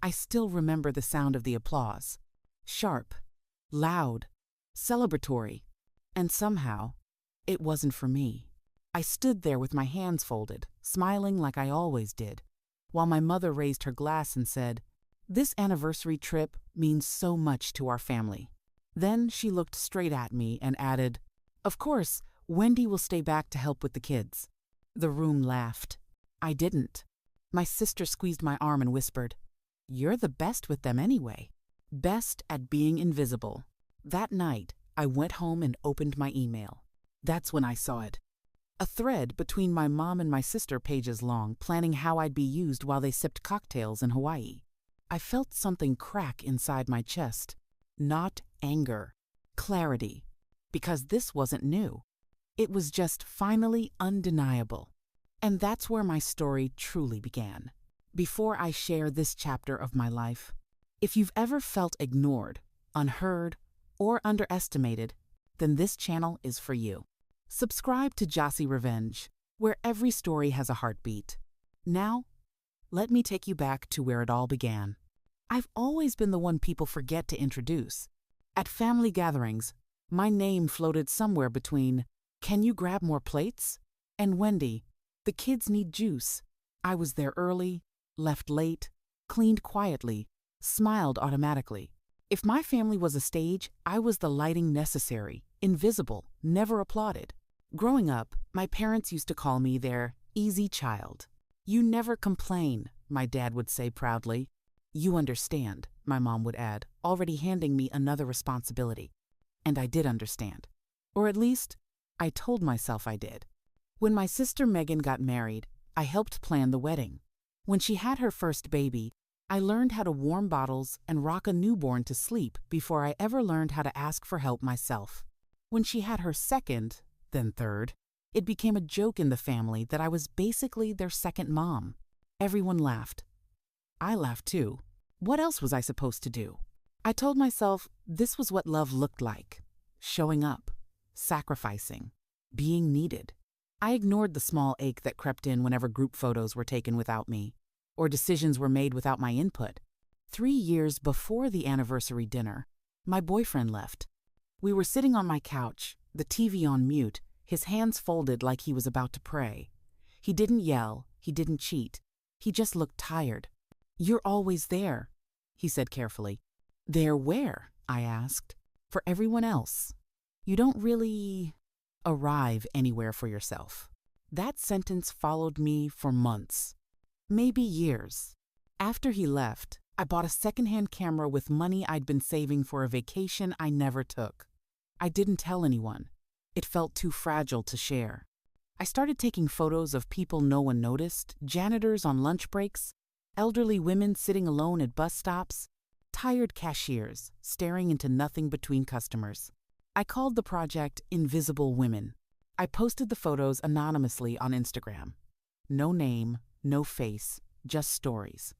I still remember the sound of the applause. Sharp, loud, celebratory. And somehow, it wasn't for me. I stood there with my hands folded, smiling like I always did, while my mother raised her glass and said, "This anniversary trip means so much to our family." Then she looked straight at me and added, "Of course, Wendy will stay back to help with the kids." The room laughed. I didn't. My sister squeezed my arm and whispered, "You're the best with them anyway. Best at being invisible." That night, I went home and opened my email. That's when I saw it. A thread between my mom and my sister pages long, planning how I'd be used while they sipped cocktails in Hawaii. I felt something crack inside my chest. Not anger. Clarity. Because this wasn't new. It was just finally undeniable. And that's where my story truly began. Before I share this chapter of my life, if you've ever felt ignored, unheard, or underestimated, then this channel is for you. Subscribe to Jossy Revenge, where every story has a heartbeat. Now, let me take you back to where it all began. I've always been the one people forget to introduce. At family gatherings, my name floated somewhere between, "Can you grab more plates?" and "Wendy, the kids need juice." I was there early, left late, cleaned quietly, smiled automatically. If my family was a stage, I was the lighting necessary, invisible, never applauded. Growing up, my parents used to call me their easy child. "You never complain," my dad would say proudly. "You understand," my mom would add, already handing me another responsibility. And I did understand. Or at least, I told myself I did. When my sister Megan got married, I helped plan the wedding. When she had her first baby, I learned how to warm bottles and rock a newborn to sleep before I ever learned how to ask for help myself. When she had her second, then third, it became a joke in the family that I was basically their second mom. Everyone laughed. I laughed too. What else was I supposed to do? I told myself this was what love looked like. Showing up, sacrificing, being needed. I ignored the small ache that crept in whenever group photos were taken without me, or decisions were made without my input. 3 years before the anniversary dinner, my boyfriend left. We were sitting on my couch, the TV on mute, his hands folded like he was about to pray. He didn't yell, he didn't cheat. He just looked tired. "You're always there," he said carefully. "There where?" I asked. "For everyone else. You don't really arrive anywhere for yourself." That sentence followed me for months, maybe years. After he left, I bought a secondhand camera with money I'd been saving for a vacation I never took. I didn't tell anyone. It felt too fragile to share. I started taking photos of people no one noticed, janitors on lunch breaks, elderly women sitting alone at bus stops, tired cashiers staring into nothing between customers. I called the project Invisible Women. I posted the photos anonymously on Instagram. No name, no face, just stories.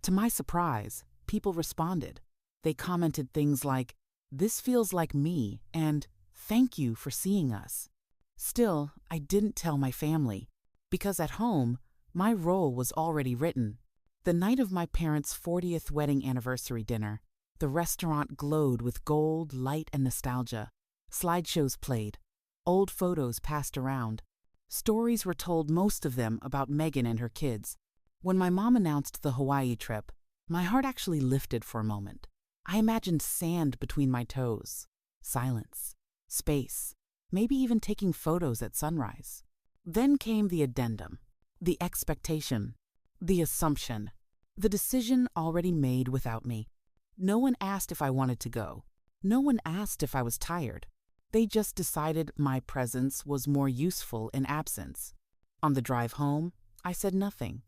To my surprise, people responded. They commented things like, "This feels like me," and "Thank you for seeing us." Still, I didn't tell my family, because at home, my role was already written. The night of my parents' 40th wedding anniversary dinner, the restaurant glowed with gold, light, and nostalgia. Slideshows played. Old photos passed around. Stories were told, most of them about Megan and her kids. When my mom announced the Hawaii trip, my heart actually lifted for a moment. I imagined sand between my toes, silence, space, maybe even taking photos at sunrise. Then came the addendum, the expectation, the assumption, the decision already made without me. No one asked if I wanted to go. No one asked if I was tired. They just decided my presence was more useful in absence. On the drive home, I said nothing.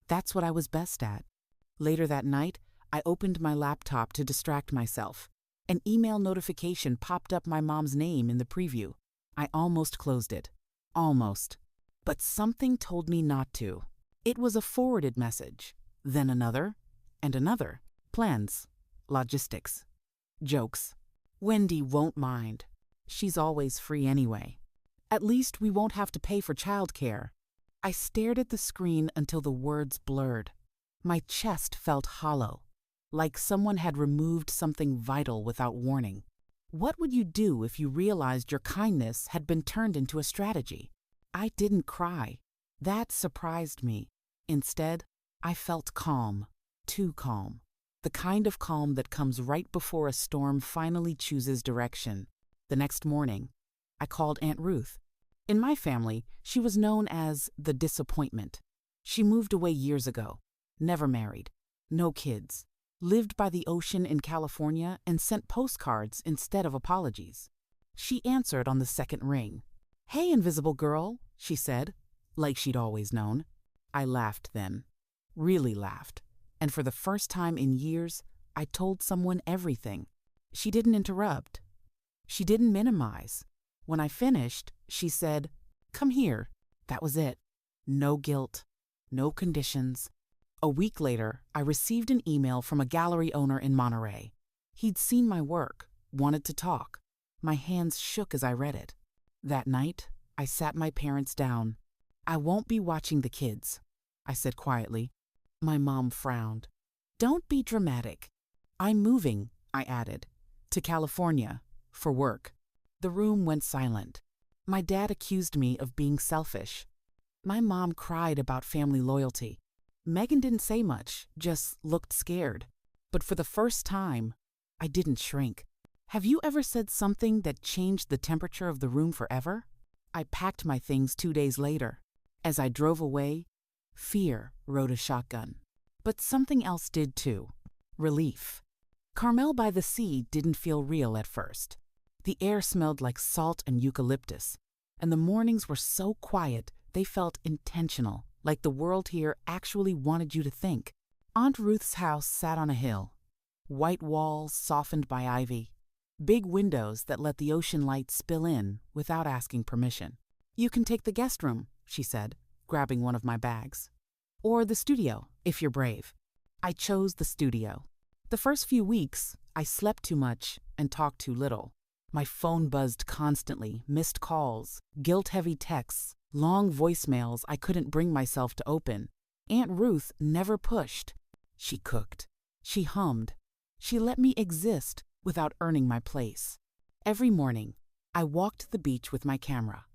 That's what I was best at. Later that night, I opened my laptop to distract myself. An email notification popped up my mom's name in the preview. I almost closed it. Almost. But something told me not to. It was a forwarded message. Then another, and another. Plans. Logistics. Jokes. Wendy won't mind. She's always free anyway. At least we won't have to pay for childcare. I stared at the screen until the words blurred. My chest felt hollow. like someone had removed something vital without warning. What would you do if you realized your kindness had been turned into a strategy? I didn't cry. That surprised me. Instead, I felt calm, too calm. The kind of calm that comes right before a storm finally chooses direction. The next morning, I called Aunt Ruth. In my family, she was known as the disappointment. She moved away years ago, never married, no kids, lived by the ocean in California and sent postcards instead of apologies. She answered on the second ring. "Hey, invisible girl," she said, like she'd always known. I laughed then, really laughed, and for the first time in years, I told someone everything. She didn't interrupt. She didn't minimize. When I finished, she said, "Come here." That was it. No guilt, no conditions. A week later, I received an email from a gallery owner in Monterey. He'd seen my work, wanted to talk. My hands shook as I read it. That night, I sat my parents down. "I won't be watching the kids," I said quietly. My mom frowned. "Don't be dramatic." "I'm moving," I added, "to California, for work." The room went silent. My dad accused me of being selfish. My mom cried about family loyalty. Megan didn't say much, just looked scared. But for the first time, I didn't shrink. Have you ever said something that changed the temperature of the room forever? I packed my things 2 days later. As I drove away, fear rode a shotgun. But something else did too. Relief. Carmel by the Sea didn't feel real at first. The air smelled like salt and eucalyptus, and the mornings were so quiet they felt intentional, like the world here actually wanted you to think. Aunt Ruth's house sat on a hill. White walls softened by ivy. Big windows that let the ocean light spill in without asking permission. "You can take the guest room," she said, grabbing one of my bags. "Or the studio, if you're brave." I chose the studio. The first few weeks, I slept too much and talked too little. My phone buzzed constantly, missed calls, guilt-heavy texts, long voicemails I couldn't bring myself to open. Aunt Ruth never pushed. She cooked. She hummed. She let me exist without earning my place. Every morning, I walked the beach with my camera.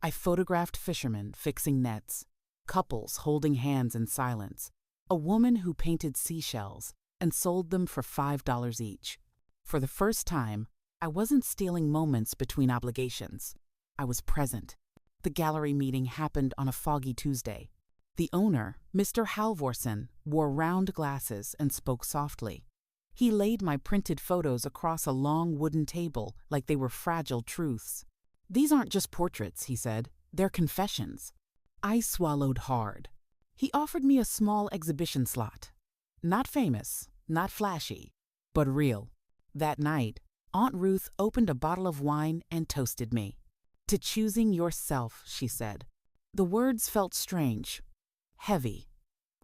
I photographed fishermen fixing nets, couples holding hands in silence, a woman who painted seashells and sold them for $5 each. For the first time, I wasn't stealing moments between obligations. I was present. The gallery meeting happened on a foggy Tuesday. The owner, Mr. Halvorsen, wore round glasses and spoke softly. He laid my printed photos across a long wooden table like they were fragile truths. "These aren't just portraits," he said. "They're confessions." I swallowed hard. He offered me a small exhibition slot. Not famous, not flashy, but real. That night, Aunt Ruth opened a bottle of wine and toasted me. "To choosing yourself," she said. The words felt strange, heavy,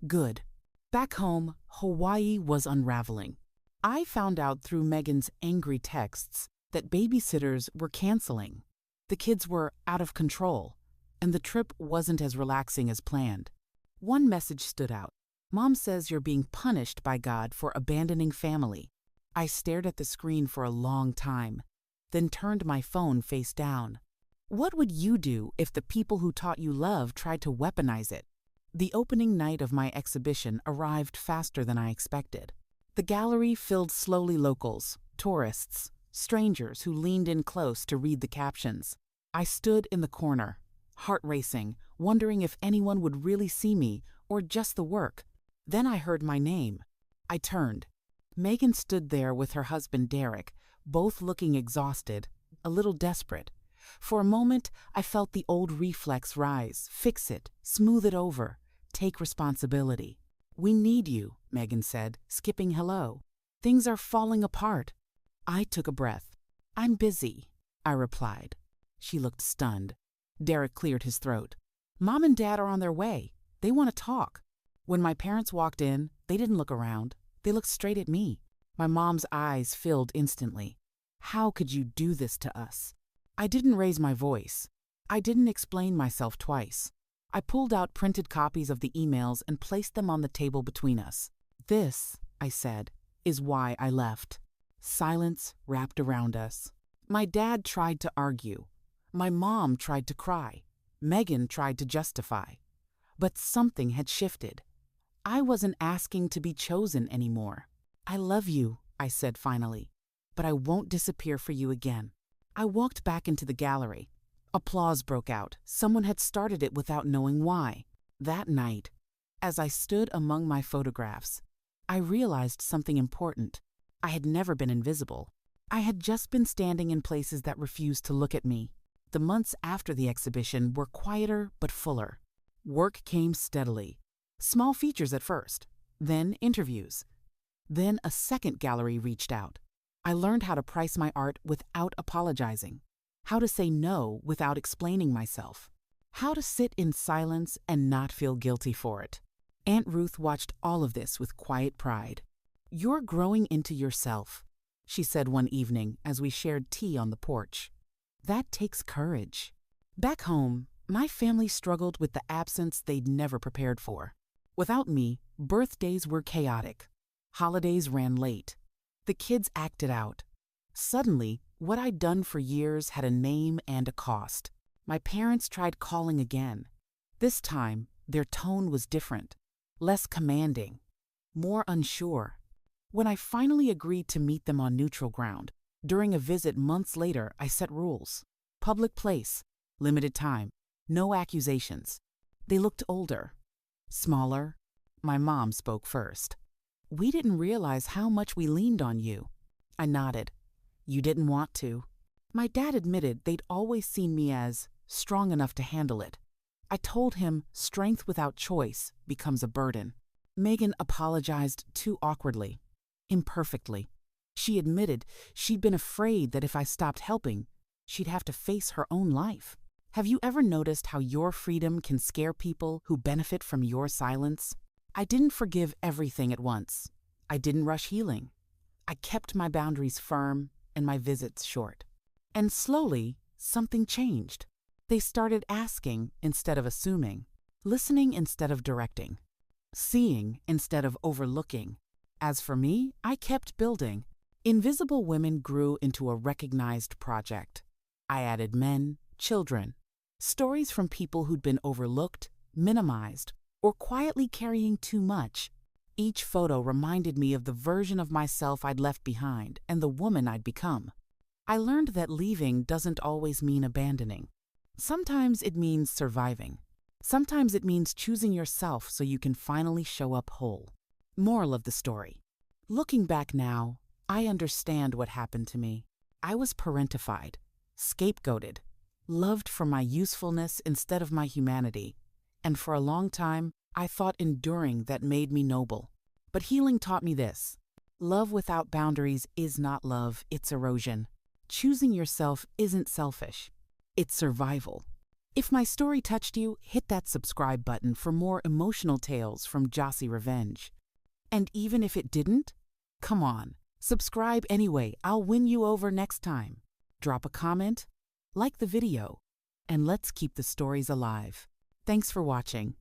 good. Back home, Hawaii was unraveling. I found out through Megan's angry texts that babysitters were canceling. The kids were out of control, and the trip wasn't as relaxing as planned. One message stood out. "Mom says you're being punished by God for abandoning family." I stared at the screen for a long time, then turned my phone face down. What would you do if the people who taught you love tried to weaponize it? The opening night of my exhibition arrived faster than I expected. The gallery filled slowly locals, tourists, strangers who leaned in close to read the captions. I stood in the corner, heart racing, wondering if anyone would really see me or just the work. Then I heard my name. I turned. Megan stood there with her husband Derek, both looking exhausted, a little desperate. For a moment, I felt the old reflex rise, fix it, smooth it over, take responsibility. "We need you," Megan said, skipping hello. "Things are falling apart." I took a breath. "I'm busy," I replied. She looked stunned. Derek cleared his throat. "Mom and Dad are on their way. They want to talk." When my parents walked in, they didn't look around. They looked straight at me. My mom's eyes filled instantly. "How could you do this to us?" I didn't raise my voice. I didn't explain myself twice. I pulled out printed copies of the emails and placed them on the table between us. "This," I said, is why I left. Silence wrapped around us. My dad tried to argue. My mom tried to cry. Megan tried to justify. But something had shifted. I wasn't asking to be chosen anymore. I love you, I said finally, but I won't disappear for you again. I walked back into the gallery. Applause broke out. Someone had started it without knowing why. That night, as I stood among my photographs, I realized something important. I had never been invisible. I had just been standing in places that refused to look at me. The months after the exhibition were quieter but fuller. Work came steadily. Small features at first, then interviews. Then a second gallery reached out. I learned how to price my art without apologizing, how to say no without explaining myself, how to sit in silence and not feel guilty for it. Aunt Ruth watched all of this with quiet pride. "You're growing into yourself," she said one evening as we shared tea on the porch. "That takes courage." Back home, my family struggled with the absence they'd never prepared for. Without me, birthdays were chaotic. Holidays ran late. The kids acted out. Suddenly, what I'd done for years had a name and a cost. My parents tried calling again. This time, their tone was different, less commanding, more unsure. When I finally agreed to meet them on neutral ground, during a visit months later, I set rules. Public place, limited time, no accusations. They looked older, smaller. My mom spoke first. "We didn't realize how much we leaned on you." I nodded. "You didn't want to." My dad admitted they'd always seen me as strong enough to handle it. I told him strength without choice becomes a burden. Megan apologized too awkwardly, imperfectly. She admitted she'd been afraid that if I stopped helping, she'd have to face her own life. Have you ever noticed how your freedom can scare people who benefit from your silence? I didn't forgive everything at once. I didn't rush healing. I kept my boundaries firm and my visits short. And slowly, something changed. They started asking instead of assuming, listening instead of directing, seeing instead of overlooking. As for me, I kept building. Invisible Women grew into a recognized project. I added men, children, stories from people who'd been overlooked, minimized, or quietly carrying too much. Each photo reminded me of the version of myself I'd left behind and the woman I'd become. I learned that leaving doesn't always mean abandoning. Sometimes it means surviving. Sometimes it means choosing yourself so you can finally show up whole. Moral of the story. Looking back now, I understand what happened to me. I was parentified, scapegoated, loved for my usefulness instead of my humanity. And for a long time, I thought enduring that made me noble. But healing taught me this: love without boundaries is not love, it's erosion. Choosing yourself isn't selfish, it's survival. If my story touched you, hit that subscribe button for more emotional tales from Jossy Revenge. And even if it didn't, come on, subscribe anyway. I'll win you over next time. Drop a comment, like the video, and let's keep the stories alive. Thanks for watching.